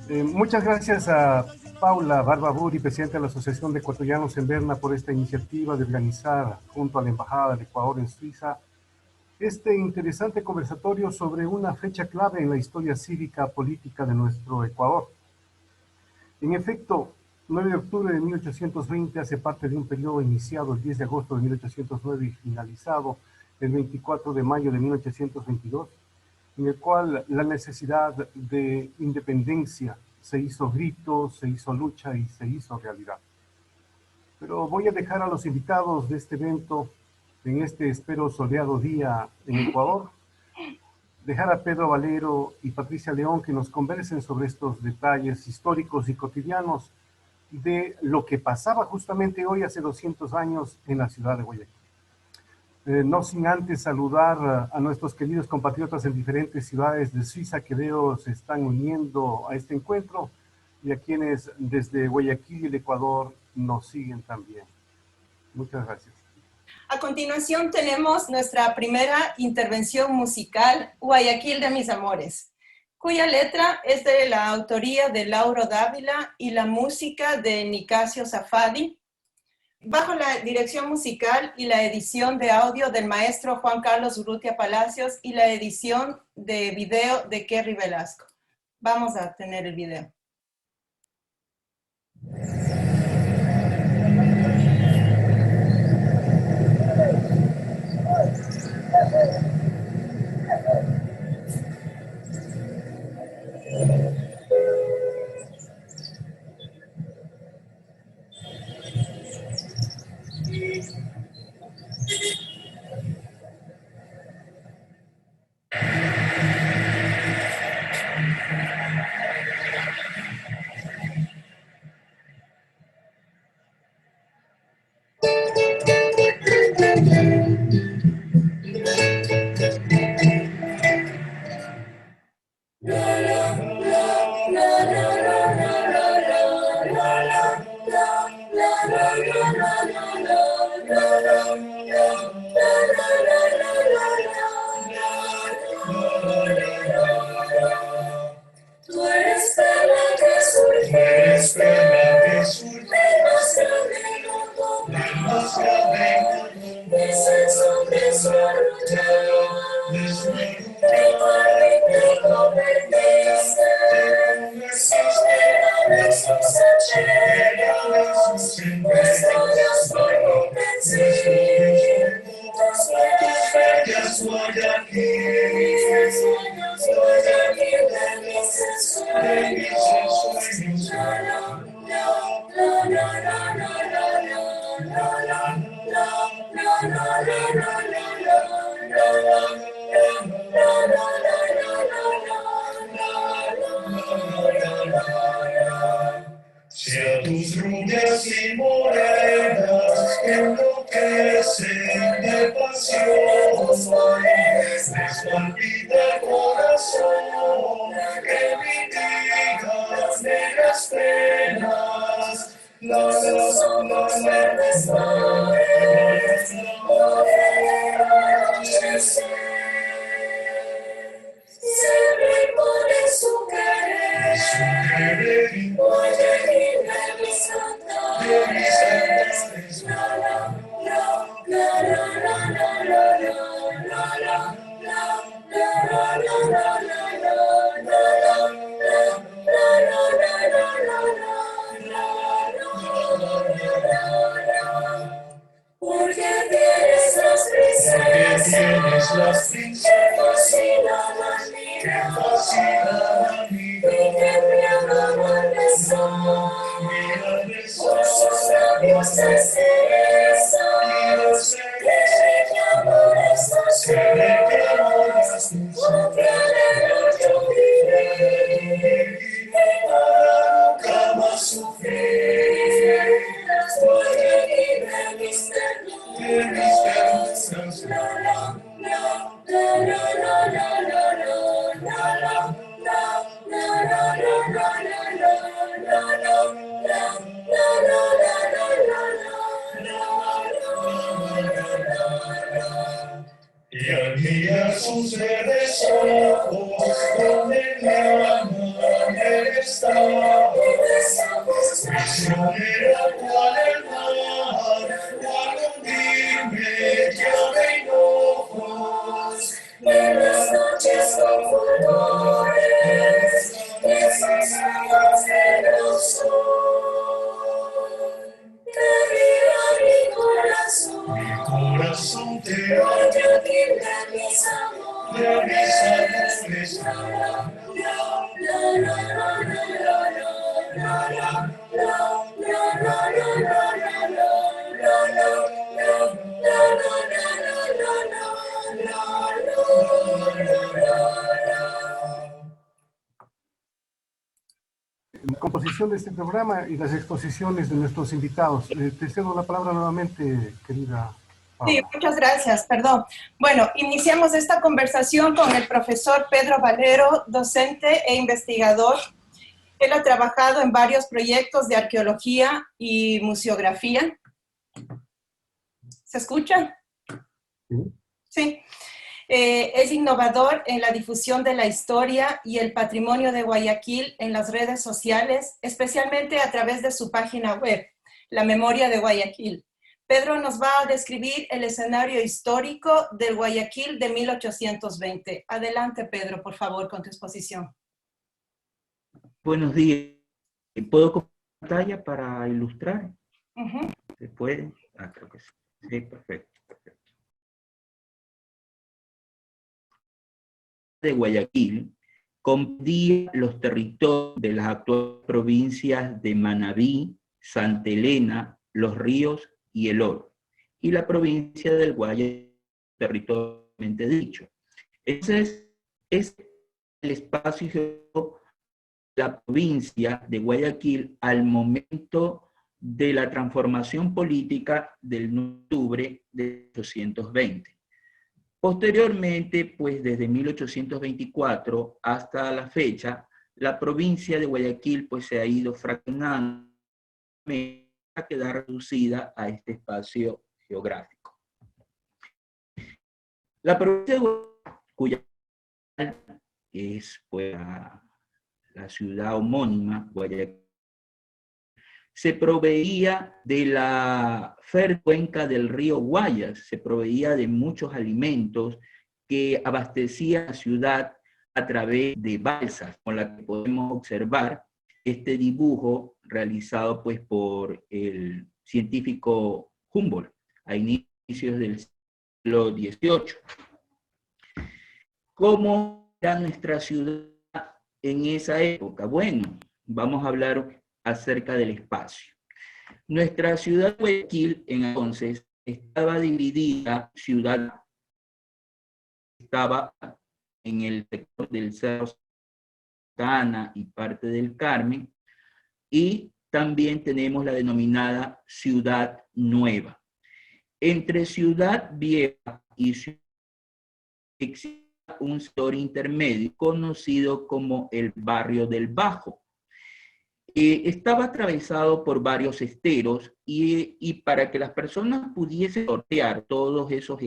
Muchas gracias a Paula Barbaburi, presidenta de la Asociación de Ecuatorianos en Berna, por esta iniciativa de organizar, junto a la Embajada del Ecuador en Suiza, este interesante conversatorio sobre una fecha clave en la historia cívica política de nuestro Ecuador. En efecto, 9 de octubre de 1820 hace parte de un periodo iniciado el 10 de agosto de 1809 y finalizado el 24 de mayo de 1822, en el cual la necesidad de independencia se hizo grito, se hizo lucha y se hizo realidad. Pero voy a dejar a los invitados de este evento, en este espero soleado día en Ecuador, dejar a Pedro Valero y Patricia León que nos conversen sobre estos detalles históricos y cotidianos de lo que pasaba justamente hoy, hace 200 años, en la ciudad de Guayaquil. No sin antes saludar a nuestros queridos compatriotas en diferentes ciudades de Suiza que veo se están uniendo a este encuentro y a quienes desde Guayaquil y el Ecuador nos siguen también. Muchas gracias. A continuación tenemos nuestra primera intervención musical, Guayaquil de mis amores, cuya letra es de la autoría de Lauro Dávila y la música de Nicasio Safadi, bajo la dirección musical y la edición de audio del maestro Juan Carlos Urrutia Palacios y la edición de video de Kerry Velasco. Vamos a tener el video. Si a tus rubias y morenas que enloquecen de pasión, les palpita el corazón, que mitigan negras penas, las verdes flores, siempre pone su querer, Guayaquil de mis cantares, la la la la la la la la la la porque tienes las princesas que fascinan a mi y que embriagan al besar por sus labios de cereza que reclaman estas flores porque alegro yo vivir y para nunca más sufrir. Guayaquil de mis ternures, la la la la la la la la la y al mirar sus verdes ojos donde mi alma está Mi corazón te Guayaquil de mis amores. La composición de este programa y las exposiciones de nuestros invitados. Te cedo la palabra nuevamente, querida Sí, Paula. muchas gracias, perdón. Bueno, iniciamos esta conversación con el profesor Pedro Valero, docente e investigador. Él ha trabajado en varios proyectos de arqueología y museografía. ¿Se escucha? ¿Sí? Sí. Es innovador en la difusión de la historia y el patrimonio de Guayaquil en las redes sociales, especialmente a través de su página web, La Memoria de Guayaquil. Pedro nos va a describir el escenario histórico del Guayaquil de 1820. Adelante, Pedro, por favor, con tu exposición. Buenos días. ¿Puedo compartir pantalla para ilustrar? Uh-huh. ¿Se puede? Ah, creo que sí. Sí, perfecto. De Guayaquil comprendía los territorios de las actuales provincias de Manabí, Santa Elena, Los Ríos y El Oro, y la provincia del Guayaquil, territorialmente dicho. Entonces, es el espacio geográfico de la provincia de Guayaquil al momento de la transformación política del 9 de octubre de 1820. Posteriormente, pues desde 1824 hasta la fecha, la provincia de Guayaquil pues se ha ido fraccionando para quedar reducida a este espacio geográfico. La provincia de Guayaquil, cuya es pues la ciudad homónima, Guayaquil, se proveía de la fértil cuenca del río Guayas, se proveía de muchos alimentos que abastecía la ciudad a través de balsas, con la que podemos observar este dibujo realizado pues por el científico Humboldt a inicios del siglo XVIII. ¿Cómo era nuestra ciudad en esa época? Bueno, vamos a hablar acerca del espacio. Nuestra ciudad de Guayaquil entonces estaba dividida, ciudad estaba en el sector del Cerro Santa Ana y parte del Carmen, y también tenemos la denominada Ciudad Nueva. Entre Ciudad Vieja y Ciudad existe un sector intermedio conocido como el Barrio del Bajo. Estaba atravesado por varios esteros y para que las personas pudiesen sortear todos esos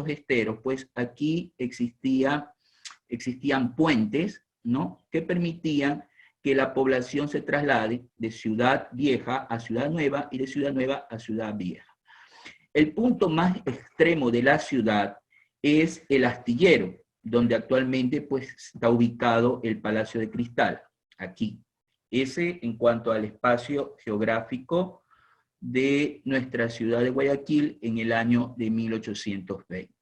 esteros, pues aquí existían puentes, ¿no?, que permitían que la población se traslade de Ciudad Vieja a Ciudad Nueva y de Ciudad Nueva a Ciudad Vieja. El punto más extremo de la ciudad es el Astillero, donde actualmente pues está ubicado el Palacio de Cristal, aquí. Ese en cuanto al espacio geográfico de nuestra ciudad de Guayaquil en el año de 1820.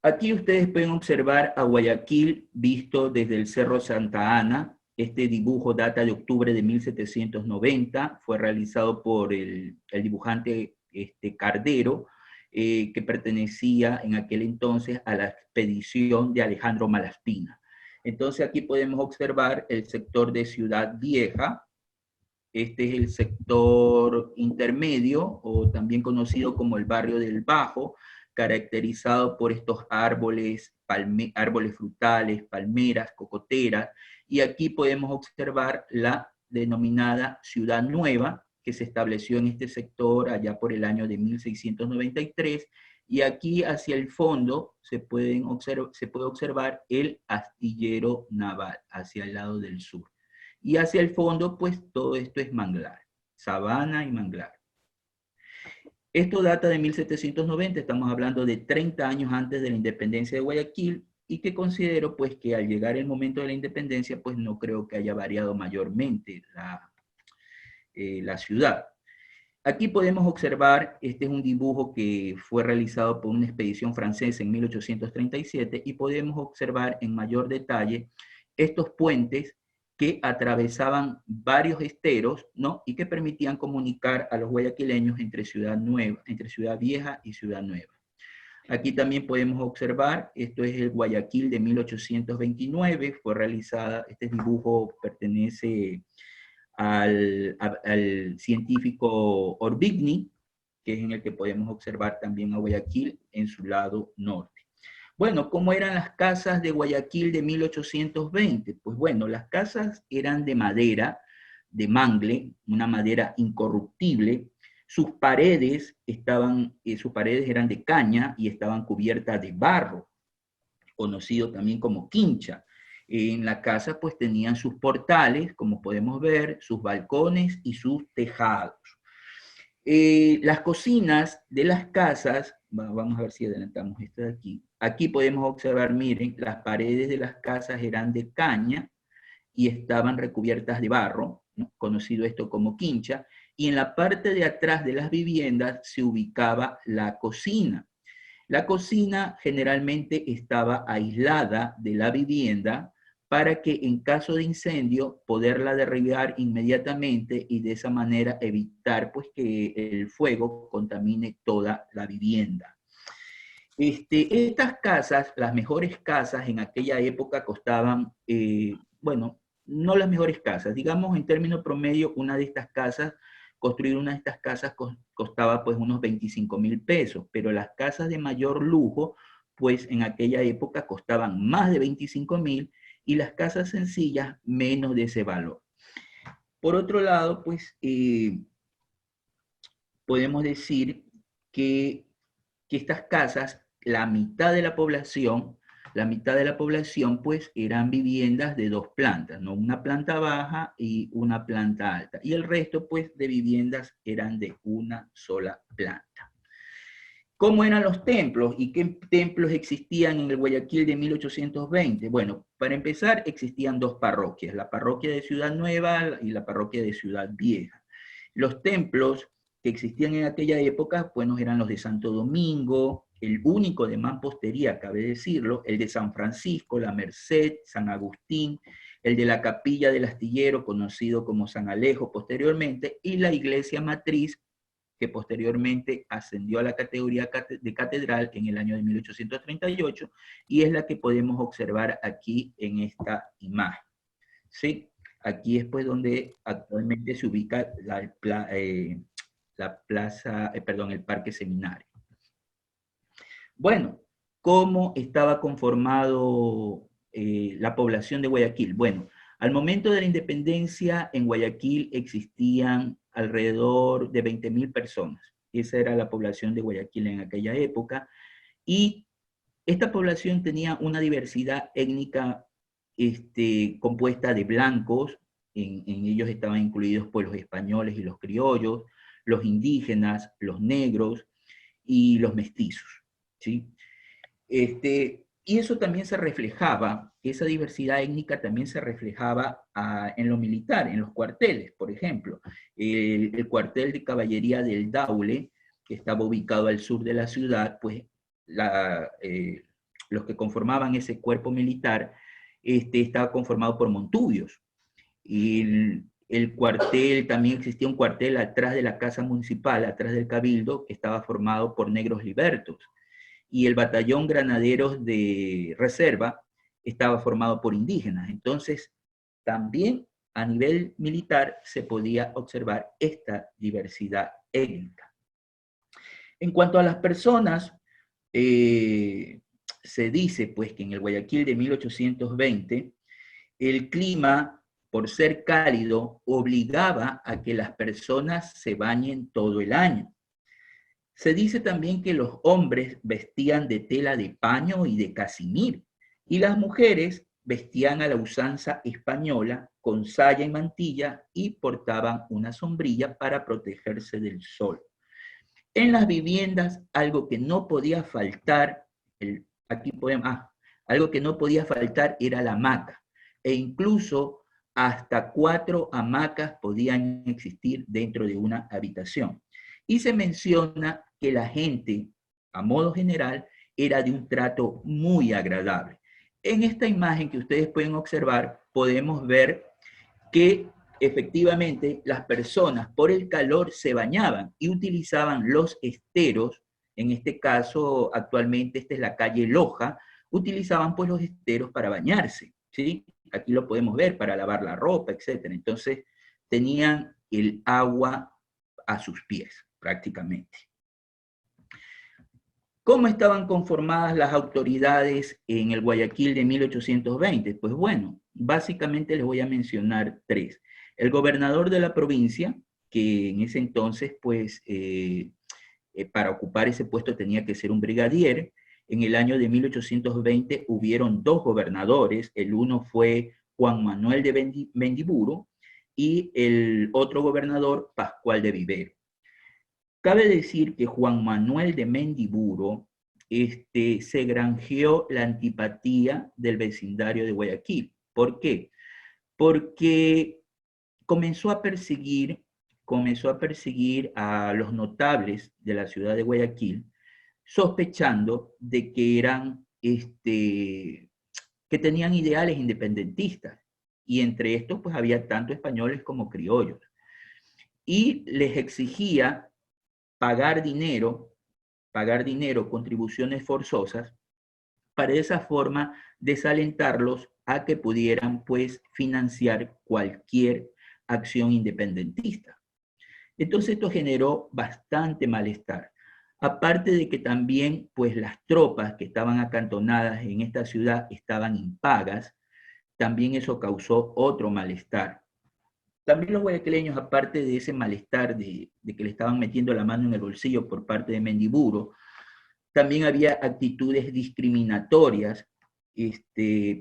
Aquí ustedes pueden observar a Guayaquil visto desde el Cerro Santa Ana. Este dibujo data de octubre de 1790, fue realizado por el dibujante Cardero, que pertenecía en aquel entonces a la expedición de Alejandro Malaspina. Entonces aquí podemos observar el sector de Ciudad Vieja. Este es el sector intermedio, o también conocido como el Barrio del Bajo, caracterizado por estos árboles, árboles frutales, palmeras, cocoteras, y aquí podemos observar la denominada Ciudad Nueva, que se estableció en este sector allá por el año de 1693, y aquí hacia el fondo se puede observar el astillero naval, hacia el lado del sur. Y hacia el fondo, pues todo esto es manglar, sabana y manglar. Esto data de 1790, estamos hablando de 30 años antes de la independencia de Guayaquil, y que considero pues que al llegar el momento de la independencia, pues no creo que haya variado mayormente la ciudad. Aquí podemos observar, este es un dibujo que fue realizado por una expedición francesa en 1837, y podemos observar en mayor detalle estos puentes que atravesaban varios esteros, ¿no? Y que permitían comunicar a los guayaquileños entre Ciudad Vieja y Ciudad Nueva. Aquí también podemos observar, esto es el Guayaquil de 1829, fue realizada, este dibujo pertenece al científico Orbigny, que es en el que podemos observar también a Guayaquil en su lado norte. Bueno, ¿cómo eran las casas de Guayaquil de 1820? Pues bueno, las casas eran de madera, de mangle, una madera incorruptible. Sus paredes eran de caña y estaban cubiertas de barro, conocido también como quincha. En la casa pues tenían sus portales, como podemos ver, sus balcones y sus tejados. Las cocinas de las casas, vamos a ver si adelantamos esto de aquí. Aquí podemos observar, miren, las paredes de las casas eran de caña y estaban recubiertas de barro, ¿no? Conocido esto como quincha, y en la parte de atrás de las viviendas se ubicaba la cocina. La cocina generalmente estaba aislada de la vivienda para que en caso de incendio poderla derribar inmediatamente y de esa manera evitar pues que el fuego contamine toda la vivienda. Estas casas, las mejores casas en aquella época costaban, bueno, no las mejores casas, digamos en términos promedio, construir una de estas casas costaba pues unos 25,000 pesos, pero las casas de mayor lujo, pues en aquella época costaban más de 25,000 y las casas sencillas menos de ese valor. Por otro lado, pues podemos decir que estas casas, la mitad de la población pues eran viviendas de 2 plantas, ¿no? Una planta baja y una planta alta. Y el resto pues de viviendas eran de una sola planta. ¿Cómo eran los templos y qué templos existían en el Guayaquil de 1820? Bueno, para empezar existían 2 parroquias, la parroquia de Ciudad Nueva y la parroquia de Ciudad Vieja. Los templos que existían en aquella época, bueno, eran los de Santo Domingo, el único de mampostería, cabe decirlo, el de San Francisco, la Merced, San Agustín, el de la Capilla del Astillero, conocido como San Alejo posteriormente, y la iglesia matriz, que posteriormente ascendió a la categoría de catedral en el año de 1838, y es la que podemos observar aquí en esta imagen. ¿Sí? Aquí es pues donde actualmente se ubica el Parque Seminario. Bueno, ¿cómo estaba conformado la población de Guayaquil? Bueno, al momento de la independencia en Guayaquil existían alrededor de 20,000 personas. Esa era la población de Guayaquil en aquella época. Y esta población tenía una diversidad étnica compuesta de blancos, en ellos estaban incluidos pues, los españoles y los criollos, los indígenas, los negros y los mestizos, ¿sí? Y eso también se reflejaba, esa diversidad étnica también se reflejaba en lo militar, en los cuarteles, por ejemplo. El cuartel de caballería del Daule, que estaba ubicado al sur de la ciudad, pues los que conformaban ese cuerpo militar estaba conformado por montubios. Y el cuartel, también existía un cuartel atrás de la casa municipal, atrás del cabildo, que estaba formado por negros libertos. Y el batallón granaderos de reserva estaba formado por indígenas. Entonces, también a nivel militar se podía observar esta diversidad étnica. En cuanto a las personas, se dice pues que en el Guayaquil de 1820, el clima, por ser cálido, obligaba a que las personas se bañen todo el año. Se dice también que los hombres vestían de tela de paño y de casimir, y las mujeres vestían a la usanza española con saya y mantilla y portaban una sombrilla para protegerse del sol. En las viviendas, algo que no podía faltar, algo que no podía faltar era la hamaca, e incluso hasta 4 hamacas podían existir dentro de una habitación. y se menciona que la gente, a modo general, era de un trato muy agradable. En esta imagen que ustedes pueden observar, podemos ver que efectivamente las personas por el calor se bañaban y utilizaban los esteros. En este caso, actualmente esta es la calle Loja, utilizaban pues los esteros para bañarse, ¿sí? Aquí lo podemos ver, para lavar la ropa, etc. Entonces, tenían el agua a sus pies, prácticamente. ¿Cómo estaban conformadas las autoridades en el Guayaquil de 1820? Pues bueno, básicamente les voy a mencionar tres. El gobernador de la provincia, que en ese entonces, pues, para ocupar ese puesto tenía que ser un brigadier. En el año de 1820 hubieron dos gobernadores, el uno fue Juan Manuel de Mendiburo y el otro gobernador, Pascual de Vivero. Cabe decir que Juan Manuel de Mendiburo se granjeó la antipatía del vecindario de Guayaquil. ¿Por qué? Porque comenzó a perseguir a los notables de la ciudad de Guayaquil, sospechando de que eran, que tenían ideales independentistas. Y entre estos, pues había tanto españoles como criollos. Y les exigía pagar dinero, contribuciones forzosas, para de esa forma desalentarlos a que pudieran pues financiar cualquier acción independentista. Entonces esto generó bastante malestar. Aparte de que también pues las tropas que estaban acantonadas en esta ciudad estaban impagas, también eso causó otro malestar. También los guayaquileños, aparte de ese malestar de que le estaban metiendo la mano en el bolsillo por parte de Mendiburo, también había actitudes discriminatorias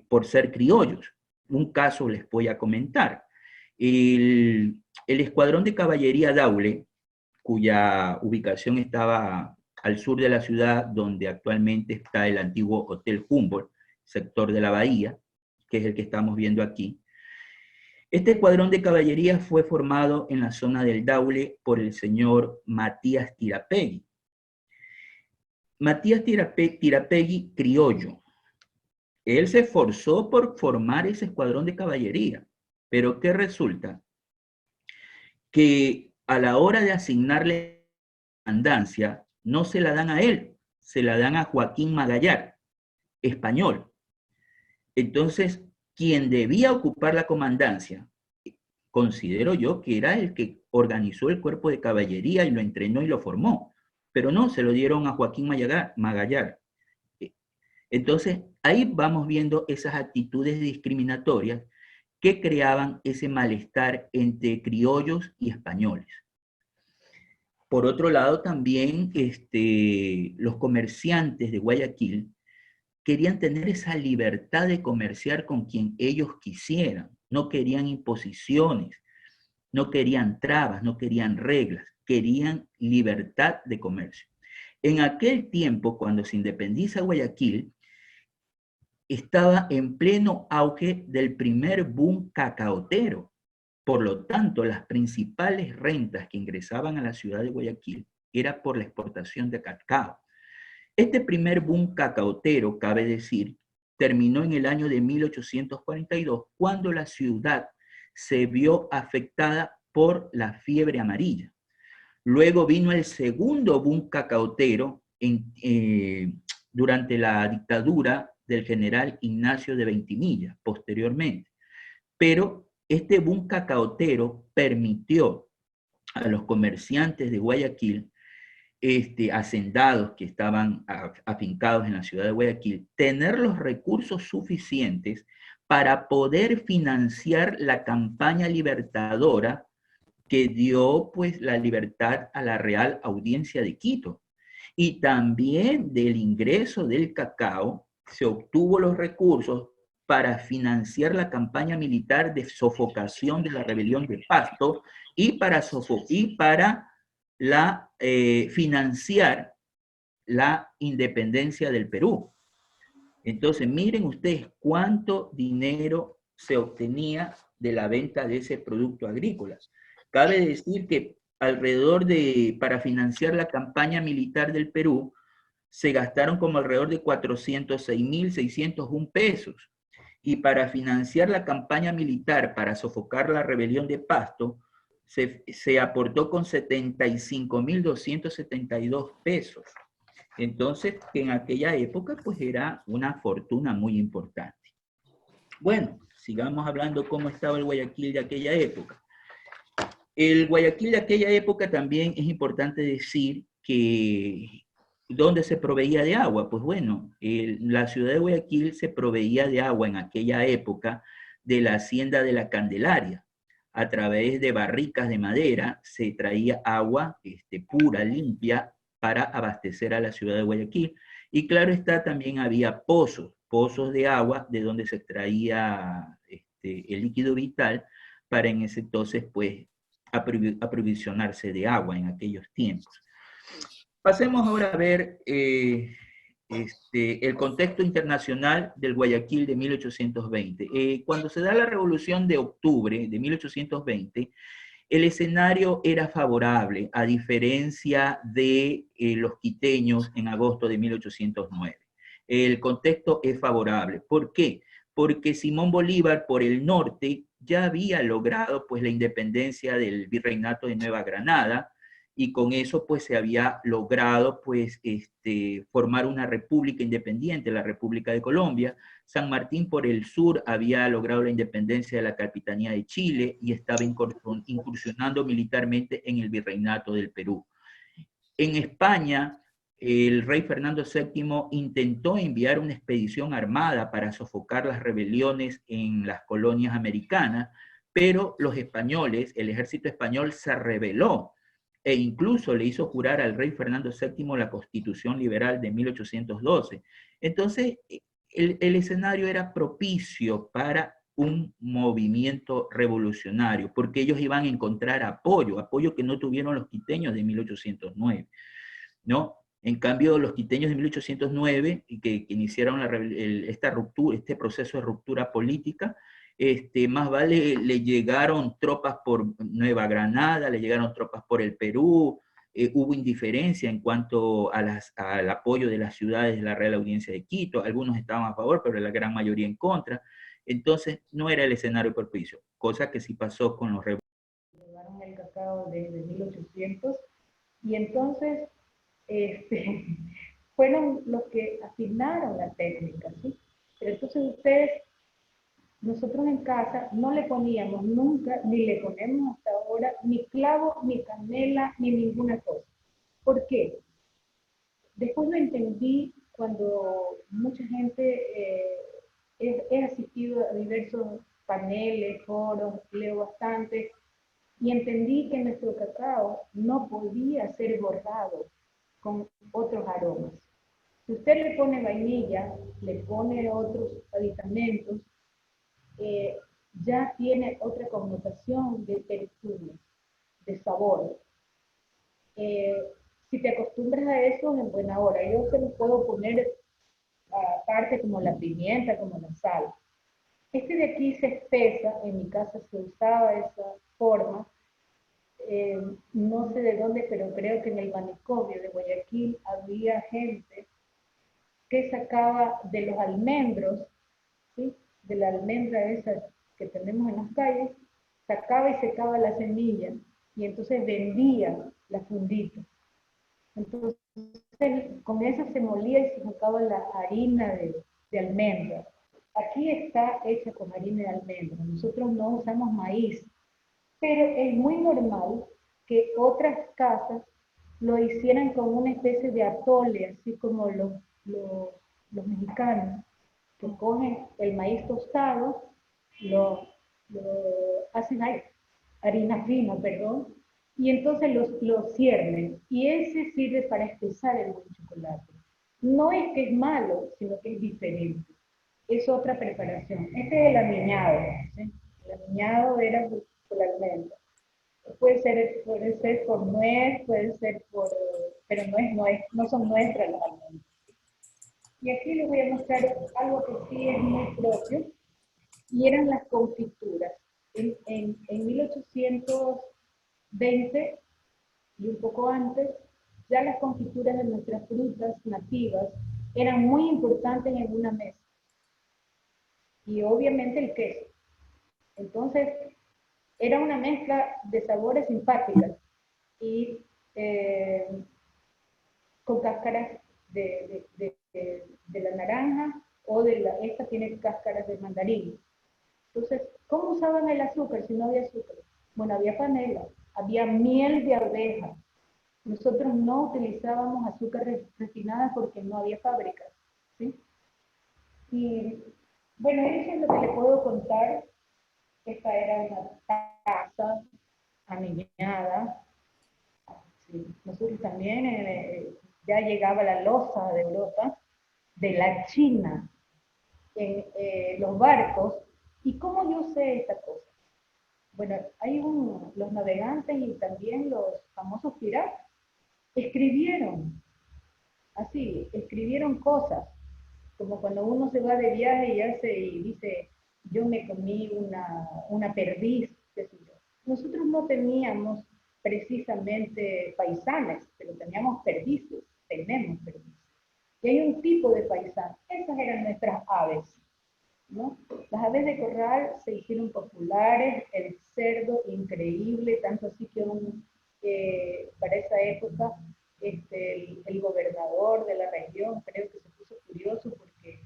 por ser criollos. Un caso les voy a comentar. El escuadrón de caballería Daule, cuya ubicación estaba al sur de la ciudad, donde actualmente está el antiguo Hotel Humboldt, sector de la Bahía, que es el que estamos viendo aquí. Este escuadrón de caballería fue formado en la zona del Daule por el señor Matías Tirapegui. Matías Tirapegui, criollo. Él se esforzó por formar ese escuadrón de caballería, pero ¿qué resulta? Que a la hora de asignarle comandancia, no se la dan a él, se la dan a Joaquín Magallar, español. Entonces, quien debía ocupar la comandancia, considero yo que era el que organizó el cuerpo de caballería y lo entrenó y lo formó, pero no, se lo dieron a Joaquín Magallar. Entonces, ahí vamos viendo esas actitudes discriminatorias que creaban ese malestar entre criollos y españoles. Por otro lado, también los comerciantes de Guayaquil querían tener esa libertad de comerciar con quien ellos quisieran. No querían imposiciones, no querían trabas, no querían reglas, querían libertad de comercio. En aquel tiempo, cuando se independiza Guayaquil, estaba en pleno auge del primer boom cacaotero. Por lo tanto, las principales rentas que ingresaban a la ciudad de Guayaquil era por la exportación de cacao. Este primer boom cacaotero, cabe decir, terminó en el año de 1842, cuando la ciudad se vio afectada por la fiebre amarilla. Luego vino el segundo boom cacaotero durante la dictadura del general Ignacio de Veintimilla, posteriormente. Pero este boom cacaotero permitió a los comerciantes de Guayaquil, hacendados que estaban afincados en la ciudad de Guayaquil, tener los recursos suficientes para poder financiar la campaña libertadora que dio pues la libertad a la Real Audiencia de Quito. Y también del ingreso del cacao se obtuvo los recursos para financiar la campaña militar de sofocación de la rebelión de Pasto y para financiar la independencia del Perú. Entonces, miren ustedes cuánto dinero se obtenía de la venta de ese producto agrícola. Cabe decir que para financiar la campaña militar del Perú, se gastaron como alrededor de 406.601 pesos. Y para financiar la campaña militar para sofocar la rebelión de Pasto, se aportó con 75.272 pesos. Entonces, en aquella época, pues era una fortuna muy importante. Bueno, sigamos hablando cómo estaba el Guayaquil de aquella época. El Guayaquil de aquella época también es importante decir que ¿dónde se proveía de agua? Pues bueno, la ciudad de Guayaquil se proveía de agua en aquella época de la hacienda de la Candelaria. A través de barricas de madera se traía agua pura, limpia, para abastecer a la ciudad de Guayaquil. Y claro está, también había pozos de agua de donde se extraía el líquido vital para en ese entonces, pues, aprovisionarse de agua en aquellos tiempos. Pasemos ahora a ver el contexto internacional del Guayaquil de 1820. Cuando se da la Revolución de Octubre de 1820, el escenario era favorable, a diferencia de los quiteños en agosto de 1809. El contexto es favorable. ¿Por qué? Porque Simón Bolívar, por el norte, ya había logrado pues, la independencia del virreinato de Nueva Granada, y con eso pues se había logrado pues formar una república independiente, la República de Colombia. San Martín por el sur había logrado la independencia de la Capitanía de Chile y estaba incursionando militarmente en el virreinato del Perú. En España, el rey Fernando VII intentó enviar una expedición armada para sofocar las rebeliones en las colonias americanas, pero los españoles, el ejército español se rebeló e incluso le hizo jurar al rey Fernando VII la Constitución Liberal de 1812. Entonces, el escenario era propicio para un movimiento revolucionario, porque ellos iban a encontrar apoyo que no tuvieron los quiteños de 1809, ¿no? En cambio, los quiteños de 1809, que iniciaron este proceso de ruptura política, más vale le llegaron tropas por Nueva Granada, le llegaron tropas por el Perú, hubo indiferencia en cuanto al apoyo de las ciudades de la Real Audiencia de Quito, algunos estaban a favor, pero la gran mayoría en contra. Entonces, no era el escenario propicio, cosa que sí pasó con los rebeldes. Llevaron el cacao desde 1800 y entonces fueron los que afinaron la técnica, ¿sí? Pero entonces nosotros en casa no le poníamos nunca, ni le ponemos hasta ahora, ni clavo, ni canela, ni ninguna cosa. ¿Por qué? Después lo entendí cuando mucha gente he asistido a diversos paneles, foros, leo bastante, y entendí que nuestro cacao no podía ser bordado con otros aromas. Si usted le pone vainilla, le pone otros aditamentos, ya tiene otra connotación de textura, de sabor. Si te acostumbras a eso, en buena hora. Yo se lo puedo poner aparte como la pimienta, como la sal. Este de aquí se espesa, en mi casa se usaba esa forma, no sé de dónde, pero creo que en el manicomio de Guayaquil había gente que sacaba de los almendros, ¿sí? De la almendra esa que tenemos en las calles, sacaba y secaba la semilla y entonces vendía la fundita. Entonces con esa se molía y se sacaba la harina de almendra. Aquí está hecha con harina de almendra. Nosotros no usamos maíz, pero es muy normal que otras casas lo hicieran con una especie de atole, así como los mexicanos, que cogen el maíz tostado, lo hacen harina fina, perdón, y entonces lo ciernen, y ese sirve para espesar el buen chocolate. No es que es malo, sino que es diferente. Es otra preparación. Este es el amiñado, ¿sí? El amiñado era por la almendra. Puede ser por nuez, puede ser por... pero no son nuestras las almendras. Y aquí les voy a mostrar algo que sí es muy propio, y eran las confituras. En 1820 y un poco antes, ya las confituras de nuestras frutas nativas eran muy importantes en una mesa. Y obviamente el queso. Entonces, era una mezcla de sabores simpáticas y con cáscaras de la naranja o esta tiene cáscaras de mandarín. Entonces, ¿cómo usaban el azúcar si no había azúcar? Bueno, había panela, había miel de abeja. Nosotros no utilizábamos azúcar refinada porque no había fábricas, ¿sí? Y bueno, eso es lo que le puedo contar. Esta era una taza aniñada. Sí. Nosotros también ya llegaba la loza de Europa, de la China, en los barcos. ¿Y cómo yo sé esta cosa? Bueno, hay los navegantes y también los famosos piratas escribieron, así, escribieron cosas, como cuando uno se va de viaje y dice, yo me comí una perdiz, qué sé yo. Nosotros no teníamos precisamente paisanes, pero teníamos perdices, tenemos perdices. Y hay un tipo de paisán, esas eran nuestras aves, ¿no? Las aves de corral se hicieron populares, el cerdo increíble, tanto así que para esa época el gobernador de la región creo que se puso furioso porque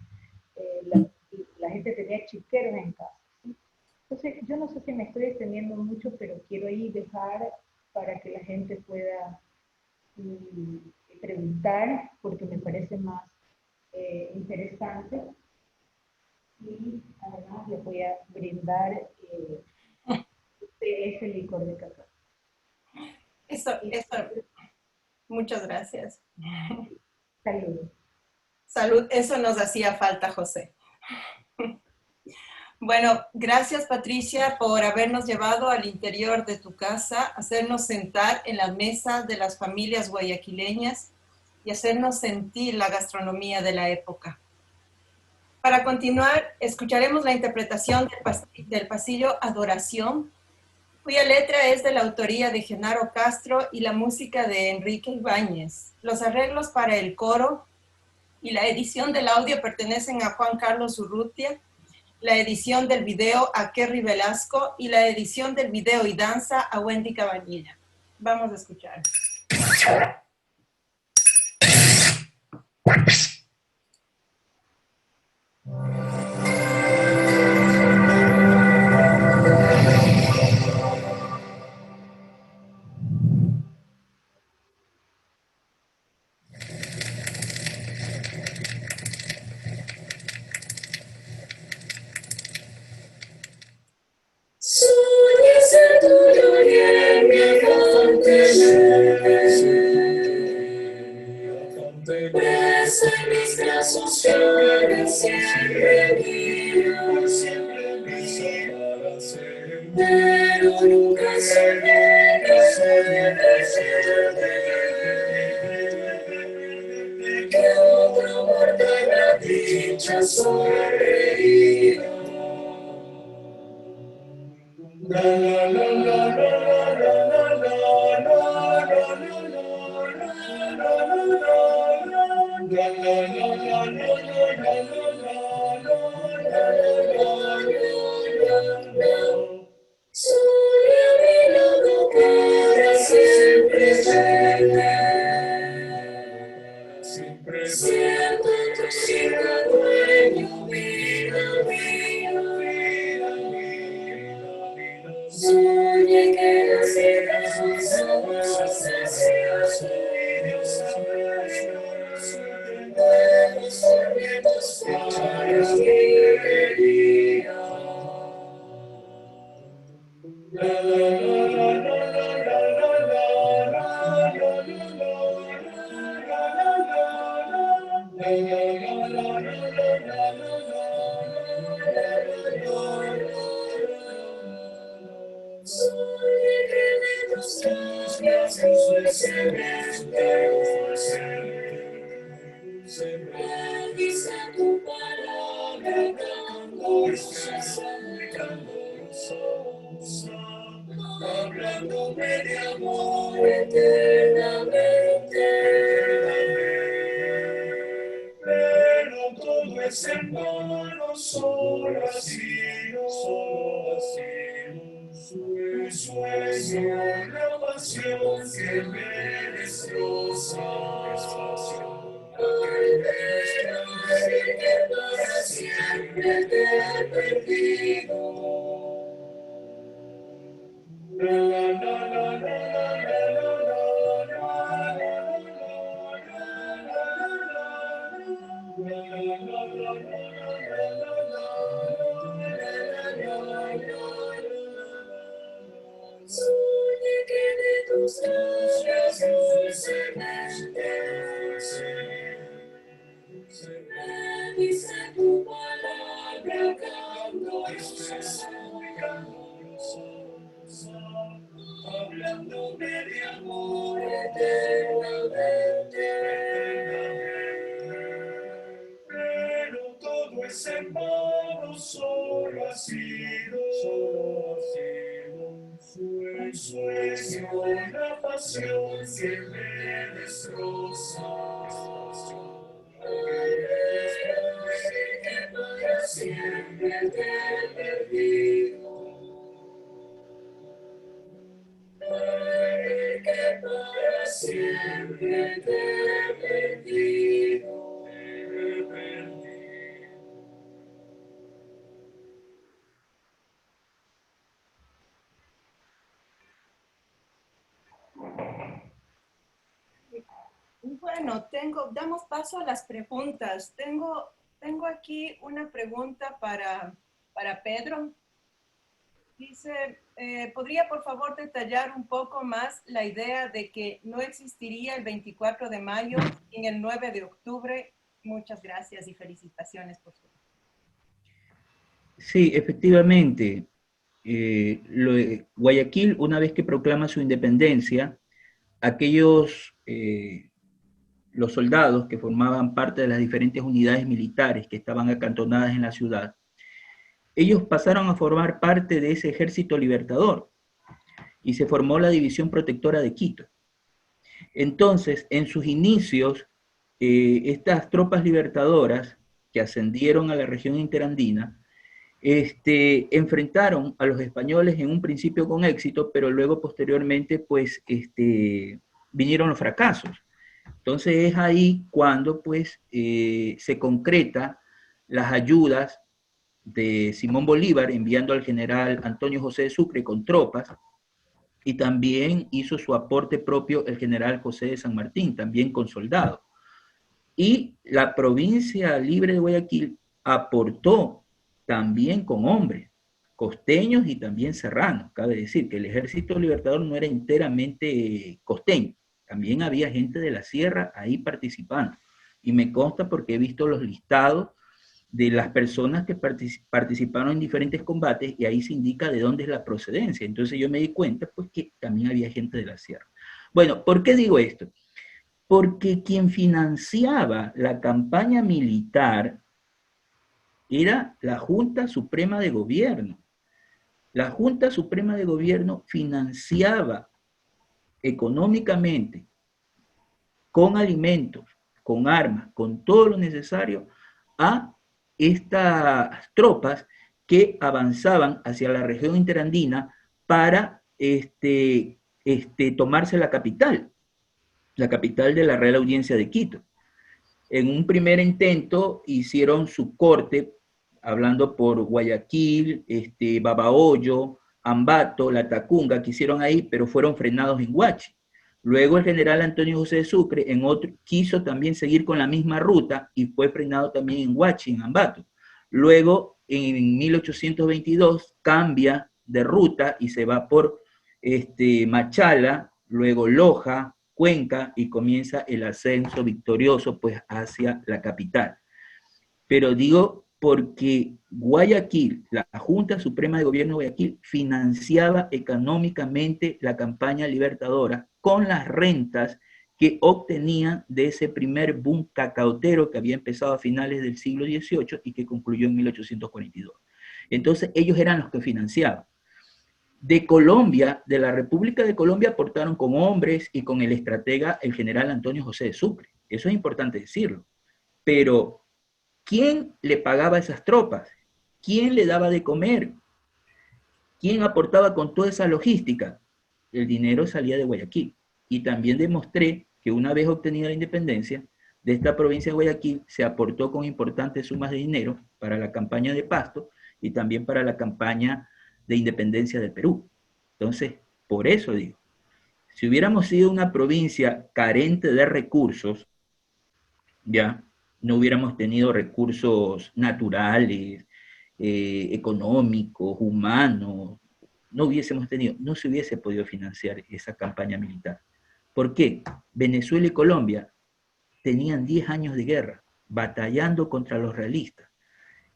la gente tenía chiqueros en casa, ¿sí? Entonces, yo no sé si me estoy extendiendo mucho, pero quiero ahí dejar para que la gente pueda preguntar, porque me parece más interesante. Y además les voy a brindar ese licor de cacao. Eso, muchas gracias. Salud. Salud, eso nos hacía falta, José. Bueno, gracias Patricia por habernos llevado al interior de tu casa, hacernos sentar en la mesa de las familias guayaquileñas y hacernos sentir la gastronomía de la época. Para continuar, escucharemos la interpretación del pasillo Adoración, cuya letra es de la autoría de Genaro Castro y la música de Enrique Ibáñez. Los arreglos para el coro y la edición del audio pertenecen a Juan Carlos Urrutia, la edición del video a Kerry Velasco y la edición del video y danza a Wendy Cabanilla. Vamos a escuchar. Presa en mis brazos llora, siempre miro, pero nunca soñé que otro mortal la dicha sonreído. La la la la la la la la soy a mi lado para siempre siento tu chica dueño, vida, vida, vida, vida. Soñé que las hijas somos sencillos, Dios buenos tormentos para mi querida. La la la la la la la soy que de tus labios dulce bendice tu palabra candorosa, hablándome de amor. eternamente. Pero todo es en vano, solo así, un sueño, una pasión que me destroza. Que para siempre te he perdido. La, la, la, la, la, soñé que de tus labios dulcemente me dice tu palabra candorosa, hablándome de amor eternamente. Pero todo es en vano, solo ha sido un sueño, una pasión que me destroza. Que para siempre te he perdido. Que para siempre te he perdido. Bueno, damos paso a las preguntas. Tengo aquí una pregunta para Pedro. Dice, ¿podría por favor detallar un poco más la idea de que no existiría el 24 de mayo en el 9 de octubre? Muchas gracias y felicitaciones por su... Sí, efectivamente. Guayaquil, una vez que proclama su independencia, los soldados que formaban parte de las diferentes unidades militares que estaban acantonadas en la ciudad, ellos pasaron a formar parte de ese ejército libertador y se formó la División Protectora de Quito. Entonces, en sus inicios, estas tropas libertadoras que ascendieron a la región interandina, enfrentaron a los españoles en un principio con éxito, pero luego posteriormente pues vinieron los fracasos. Entonces es ahí cuando pues se concreta las ayudas de Simón Bolívar enviando al general Antonio José de Sucre con tropas, y también hizo su aporte propio el general José de San Martín, también con soldados. Y la provincia libre de Guayaquil aportó también con hombres, costeños y también serranos. Cabe decir que el ejército libertador no era enteramente costeño, también había gente de la sierra ahí participando. Y me consta porque he visto los listados de las personas que participaron en diferentes combates y ahí se indica de dónde es la procedencia. Entonces yo me di cuenta pues que también había gente de la sierra. Bueno, ¿por qué digo esto? Porque quien financiaba la campaña militar era la Junta Suprema de Gobierno. La Junta Suprema de Gobierno financiaba económicamente, con alimentos, con armas, con todo lo necesario, a estas tropas que avanzaban hacia la región interandina para tomarse la capital de la Real Audiencia de Quito. En un primer intento hicieron su corte, hablando por Guayaquil, Babahoyo, Ambato, La Tacunga, que hicieron ahí, pero fueron frenados en Huachi. Luego el general Antonio José de Sucre en otro, quiso también seguir con la misma ruta y fue frenado también en Huachi, en Ambato. Luego, en 1822, cambia de ruta y se va por Machala, luego Loja, Cuenca, y comienza el ascenso victorioso pues hacia la capital. Pero digo porque Guayaquil, la Junta Suprema de Gobierno de Guayaquil, financiaba económicamente la campaña libertadora con las rentas que obtenían de ese primer boom cacautero que había empezado a finales del siglo XVIII y que concluyó en 1842. Entonces ellos eran los que financiaban. De Colombia, de la República de Colombia, aportaron con hombres y con el estratega, el general Antonio José de Sucre. Eso es importante decirlo. Pero, ¿quién le pagaba a esas tropas? ¿Quién le daba de comer? ¿Quién aportaba con toda esa logística? El dinero salía de Guayaquil. Y también demostré que una vez obtenida la independencia, de esta provincia de Guayaquil se aportó con importantes sumas de dinero para la campaña de Pasto y también para la campaña de independencia del Perú. Entonces, por eso digo, si hubiéramos sido una provincia carente de recursos, ya no hubiéramos tenido recursos naturales, económicos, humanos, no se hubiese podido financiar esa campaña militar. ¿Por qué? Venezuela y Colombia tenían 10 años de guerra, batallando contra los realistas,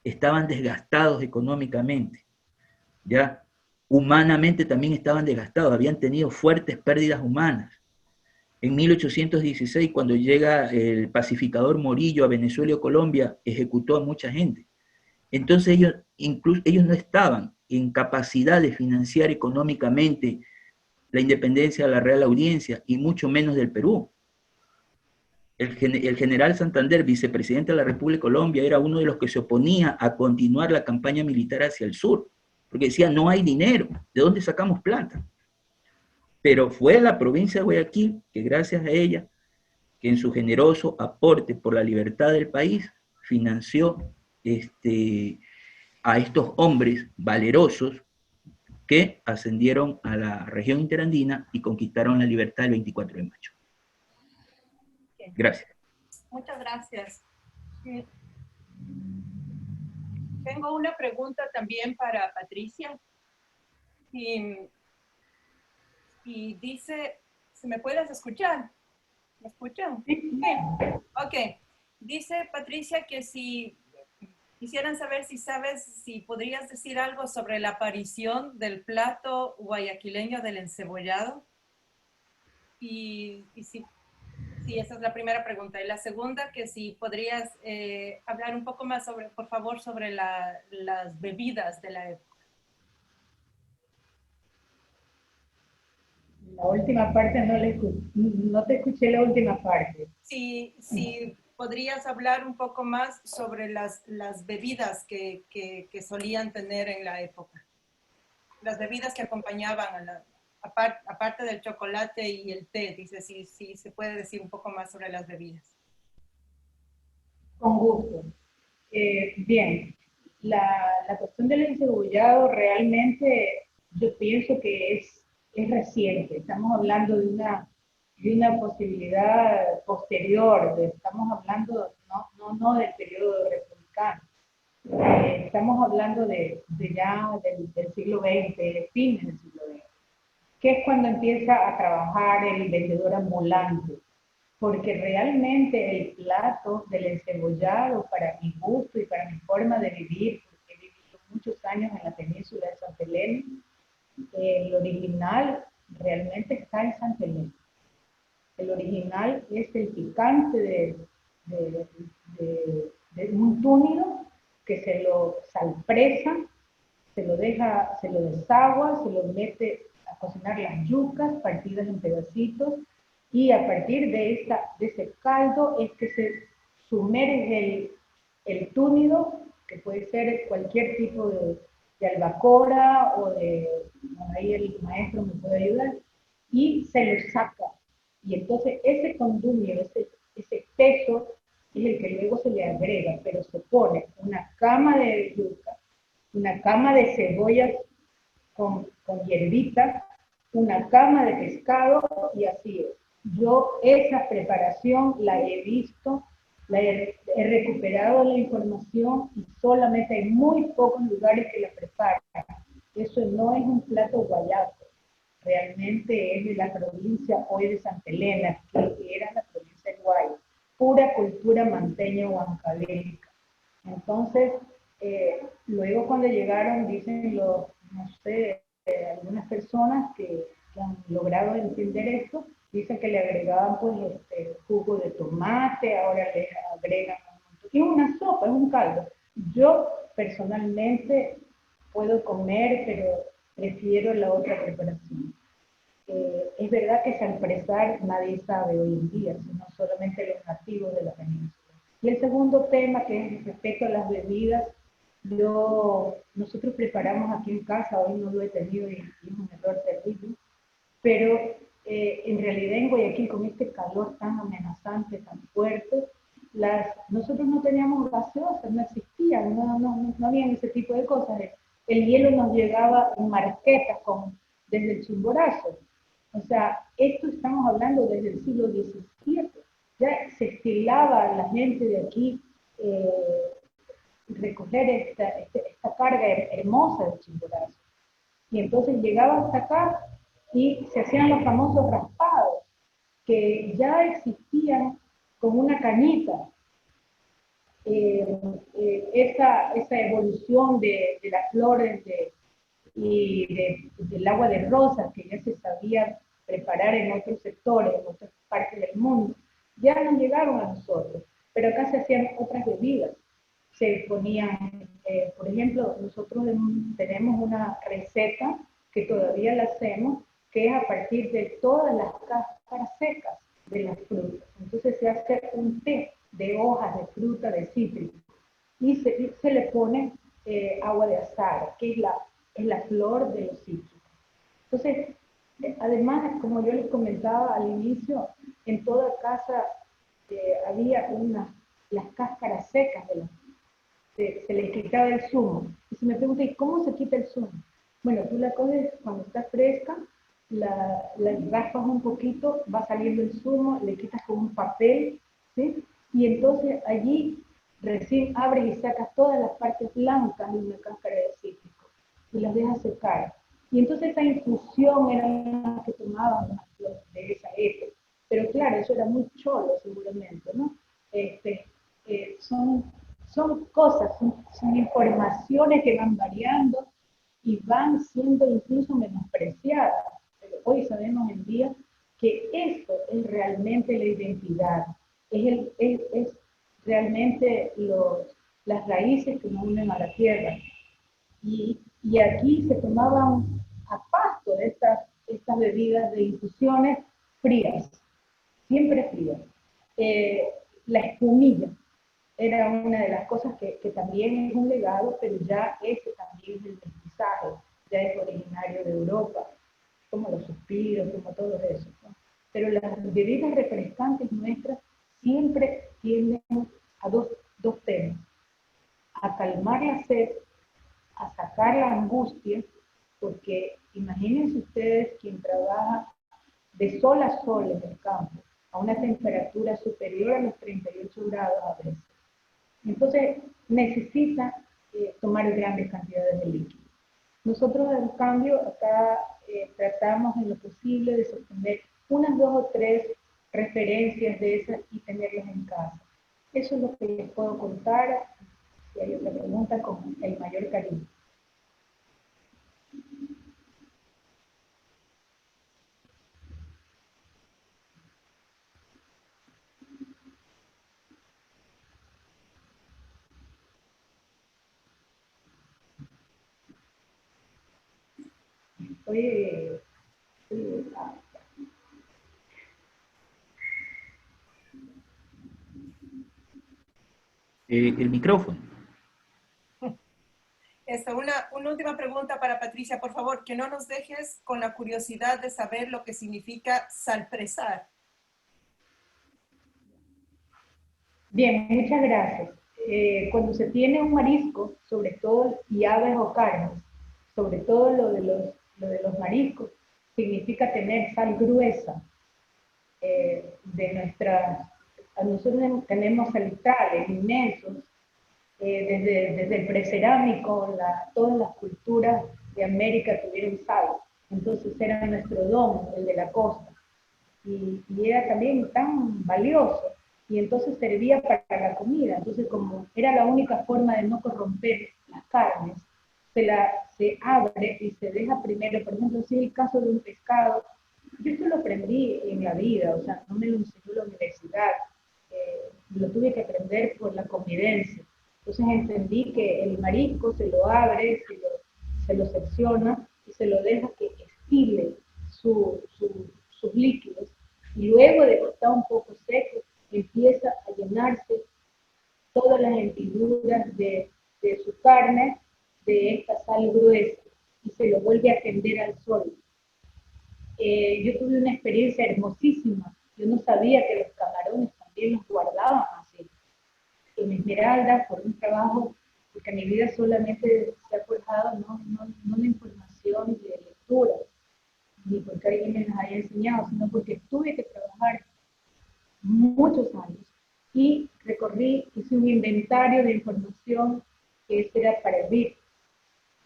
estaban desgastados económicamente, ya humanamente también estaban desgastados, habían tenido fuertes pérdidas humanas. En 1816, cuando llega el pacificador Morillo a Venezuela y Colombia, ejecutó a mucha gente. Entonces ellos no estaban en capacidad de financiar económicamente la independencia de la Real Audiencia y mucho menos del Perú. El general Santander, vicepresidente de la República de Colombia, era uno de los que se oponía a continuar la campaña militar hacia el sur, porque decía, no hay dinero, ¿de dónde sacamos plata? Pero fue la provincia de Guayaquil que gracias a ella, que en su generoso aporte por la libertad del país, financió a estos hombres valerosos que ascendieron a la región interandina y conquistaron la libertad el 24 de mayo. Gracias. Muchas gracias. Tengo una pregunta también para Patricia. Y dice, ¿se me puedes escuchar? ¿Me escuchan? Ok. Dice Patricia que si quisieran saber si podrías decir algo sobre la aparición del plato guayaquileño del encebollado. Y si esa es la primera pregunta. Y la segunda, que si podrías hablar un poco más sobre, por favor, sobre las bebidas de la época. La última parte no te escuché la última parte. Si podrías hablar un poco más sobre las bebidas que solían tener en la época. Las bebidas que acompañaban aparte del chocolate y el té, dice, si se puede decir un poco más sobre las bebidas. Con gusto. Bien, la cuestión del encebollado realmente yo pienso que es reciente. Estamos hablando de una posibilidad posterior, estamos hablando no del periodo republicano. Estamos hablando del siglo XX, fines del siglo XX, que es cuando empieza a trabajar el vendedor ambulante, porque realmente el plato del encebollado, para mi gusto y para mi forma de vivir, porque he vivido muchos años en la península de Santa Elena, el original realmente está en Santa Elena. El original es el picante de un túnido que se lo salpresa, se lo desagua, se lo mete a cocinar las yucas partidas en pedacitos, y a partir de ese caldo es que se sumerge el túnido, que puede ser cualquier tipo de albacora o ahí el maestro me puede ayudar, y se lo saca. Y entonces ese condumio, ese peso, es el que luego se le agrega, pero se pone una cama de yuca, una cama de cebollas con hierbitas, una cama de pescado, y así es. Yo esa preparación la he visto, he recuperado la información y solamente hay muy pocos lugares que la preparan. Eso no es un plato guayaco, realmente es de la provincia hoy de Santa Elena, que era la provincia de Guayas, pura cultura manteña huancavelica. Entonces, luego cuando llegaron, dicen algunas personas que han logrado entender esto, dicen que le agregaban pues jugo de tomate, ahora le agregan y una sopa, es un caldo. Yo personalmente puedo comer, pero prefiero la otra preparación. Es verdad que salpresar nadie sabe hoy en día, sino solamente los nativos de la península. Y el segundo tema, que es respecto a las bebidas, nosotros preparamos aquí en casa, hoy no lo he tenido y es un error terrible, pero en realidad en Guayaquil, con este calor tan amenazante, tan fuerte, nosotros no teníamos gaseosas, no existían, no habían ese tipo de cosas. El hielo nos llegaba en marquetas desde el Chimborazo. O sea, esto estamos hablando desde el siglo XVII. Ya se estilaba la gente de aquí recoger esta carga hermosa del Chimborazo. Y entonces llegaba hasta acá y se hacían los famosos raspados, que ya existían con una cañita. Esa evolución de las flores del agua de rosas, que ya se sabía preparar en otros sectores, en otras partes del mundo, ya no llegaron a nosotros, pero acá se hacían otras bebidas. Se ponían, por ejemplo, nosotros tenemos una receta que todavía la hacemos, que es a partir de todas las cáscaras secas de las frutas. Entonces se hace un té de hojas de fruta, de cítrico, y se le pone agua de azahar, que es la flor de los cítricos. Entonces, además, como yo les comentaba al inicio, en toda casa había las cáscaras secas de las se le quitaba el zumo. Y se me pregunta, ¿y cómo se quita el zumo? Bueno, tú la coges cuando está fresca, la raspas un poquito, va saliendo el zumo, le quitas con un papel, ¿sí? Y entonces allí recién abres y sacas todas las partes blancas de una cáscara de cítrico y las dejas secar. Y entonces esa infusión era la que tomaban los de esa época. Pero claro, eso era muy cholo seguramente, ¿no? Son cosas, son informaciones que van variando y van siendo incluso menospreciadas. Pero hoy sabemos en día que esto es realmente la identidad, es realmente las raíces que nos unen a la tierra. Y aquí se tomaban a pasto estas bebidas de infusiones frías, siempre frías. La espumilla era una de las cosas que también es un legado, pero ya ese también es el mestizaje, ya es originario de Europa, como los suspiros, como todo eso, ¿no? Pero las bebidas refrescantes nuestras siempre tienden a dos temas: a calmar la sed, a sacar la angustia, porque imagínense ustedes quien trabaja de sol a sol en el campo, a una temperatura superior a los 38 grados a veces. Entonces necesita tomar grandes cantidades de líquido. Nosotros, en cambio, acá tratamos en lo posible de sostener unas 2 o 3 referencias de esas y tenerlas en casa. Eso es lo que les puedo contar. Si hay otra pregunta, con el mayor cariño. El micrófono. Una última pregunta para Patricia, por favor, que no nos dejes con la curiosidad de saber lo que significa salpresar. Bien, muchas gracias. Cuando se tiene un marisco, sobre todo, y aves o carnes, sobre todo lo de los mariscos, significa tener sal gruesa. Nosotros tenemos salitales inmensos, desde el precerámico, todas las culturas de América tuvieron sal. Entonces era nuestro don, el de la costa. Y era también tan valioso. Y entonces servía para la comida. Entonces, como era la única forma de no corromper las carnes, se abre y se deja primero. Por ejemplo, si es el caso de un pescado, yo esto lo aprendí en la vida, o sea, no me lo enseñó la universidad, lo tuve que aprender por la convivencia. Entonces entendí que el marisco se lo abre, se lo secciona y se lo deja que estile sus líquidos, y luego de que está un poco seco, empieza a llenarse todas las hendiduras de su carne de esta sal gruesa y se lo vuelve a tender al sol. Yo tuve una experiencia hermosísima. Yo no sabía que los camarones también los guardaban así. En Esmeralda, por un trabajo, porque mi vida solamente se ha forjado no la información de lectura, ni porque alguien me las haya enseñado, sino porque tuve que trabajar muchos años y hice un inventario de información que ese era para el BID.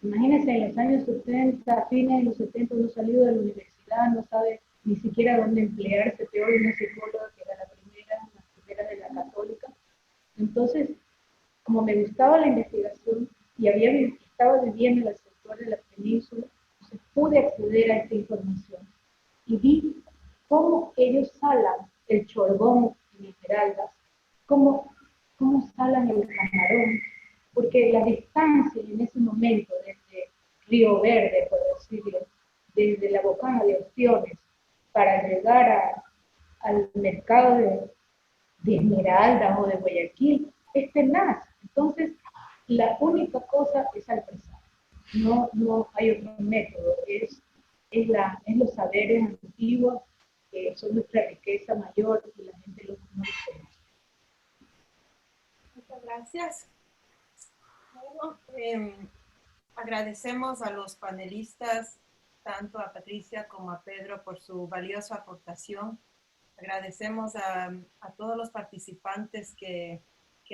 Imagínense, en los años 70, fines de los 70, uno salido de la universidad, no sabe ni siquiera dónde emplearse, peor una psicóloga que era la primera de la católica. Entonces, como me gustaba la investigación y estaba viviendo en el sector de la península, entonces pude acceder a esta información y vi cómo ellos salan el chorbón en Esmeraldas, cómo salan el camarón, porque la distancia en ese momento desde Río Verde, por decirlo, desde la Bocana de Ostiones, para llegar al mercado de Esmeraldas o de Guayaquil, es tenaz. Entonces, la única cosa es alpresar. No hay otro método. Es los saberes antiguos, que son nuestra riqueza mayor y la gente no los conoce. Muchas gracias. Bueno, agradecemos a los panelistas, tanto a Patricia como a Pedro, por su valiosa aportación. Agradecemos a todos los participantes que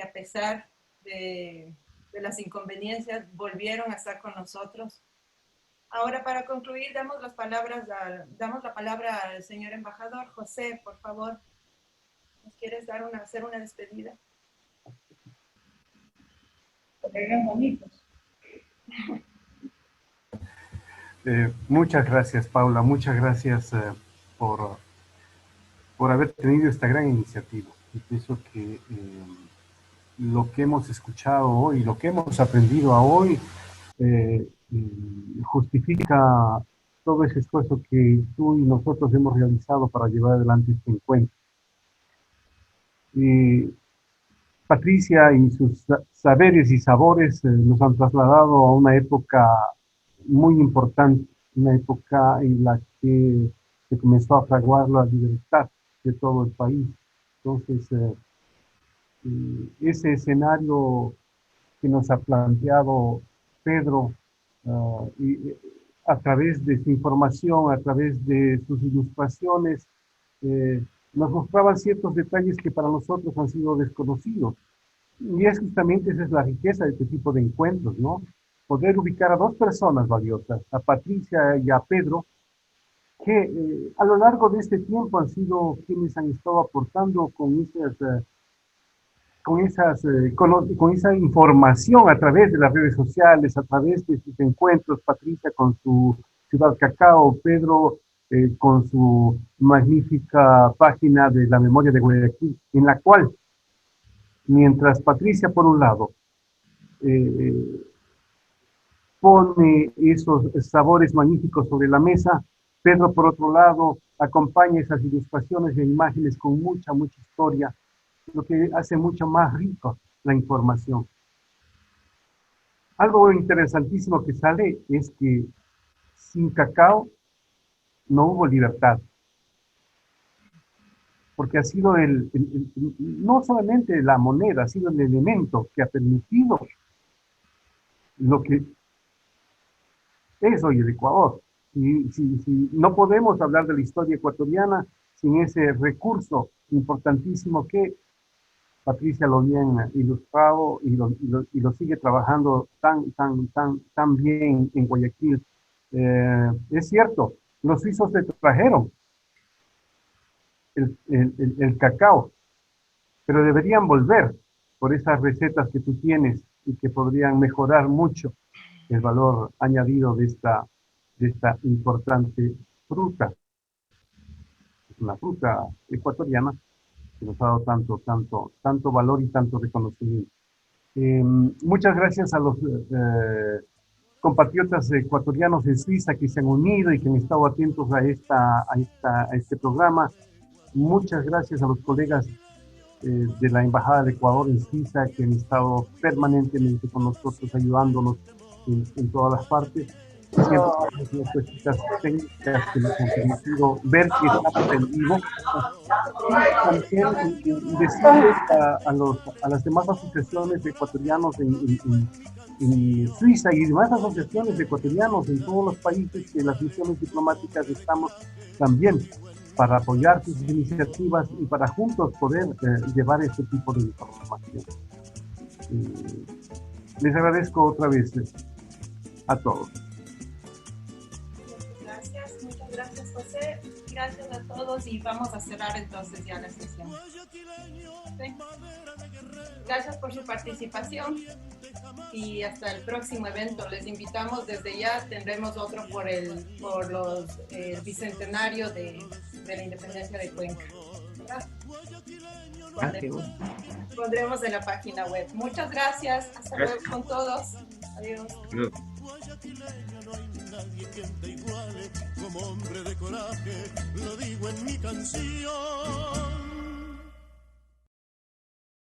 a pesar de las inconveniencias volvieron a estar con nosotros. Ahora, para concluir, damos la palabra al señor embajador. José, por favor, ¿nos quieres hacer una despedida? Eran bonitos. Muchas gracias, Paula. Muchas gracias por haber tenido esta gran iniciativa. Y pienso que lo que hemos escuchado hoy, lo que hemos aprendido hoy, justifica todo ese esfuerzo que tú y nosotros hemos realizado para llevar adelante este encuentro. Patricia y sus saberes y sabores nos han trasladado a una época muy importante, una época en la que se comenzó a fraguar la libertad de todo el país. Entonces, ese escenario que nos ha planteado Pedro, a través de su información, a través de sus ilustraciones, nos mostraban ciertos detalles que para nosotros han sido desconocidos. Y es justamente esa es la riqueza de este tipo de encuentros, ¿no? Poder ubicar a dos personas valiosas, a Patricia y a Pedro, que a lo largo de este tiempo han sido quienes han estado aportando con esa información a través de las redes sociales, a través de sus encuentros, Patricia con su Ciudad Cacao, Pedro con su magnífica página de la memoria de Guayaquil, en la cual, mientras Patricia por un lado pone esos sabores magníficos sobre la mesa, Pedro por otro lado acompaña esas ilustraciones e imágenes con mucha historia, lo que hace mucho más rico la información. Algo interesantísimo que sale es que sin cacao no hubo libertad, porque ha sido no solamente la moneda, ha sido el elemento que ha permitido lo que es hoy el Ecuador. Y si no podemos hablar de la historia ecuatoriana sin ese recurso importantísimo que Patricia lo bien ilustrado y lo sigue trabajando tan bien en Guayaquil. Es cierto, los suizos le trajeron el cacao, pero deberían volver por esas recetas que tú tienes y que podrían mejorar mucho el valor añadido de esta importante fruta. Es una fruta ecuatoriana que nos ha dado tanto valor y tanto reconocimiento. Muchas gracias a los compatriotas ecuatorianos en Suiza que se han unido y que han estado atentos a este programa. Muchas gracias a los colegas de la Embajada de Ecuador en Suiza que han estado permanentemente con nosotros ayudándonos en todas las partes. Siempre tenemos unas cositas técnicas que nos han permitido ver que estamos en vivo. También decirles a las demás asociaciones de ecuatorianos en Suiza y demás asociaciones de ecuatorianos en todos los países que las misiones diplomáticas estamos también para apoyar sus iniciativas y para juntos poder llevar este tipo de información. Les agradezco otra vez a todos. Muchas gracias, José. Gracias a todos y vamos a cerrar entonces ya la sesión. ¿Sí? Gracias por su participación y hasta el próximo evento. Les invitamos desde ya, tendremos otro por el bicentenario de la independencia de Cuenca. Pondremos en la página web. Muchas gracias. Hasta luego con todos. Adiós. No hay nadie quien te iguale como hombre de coraje, lo digo en mi canción.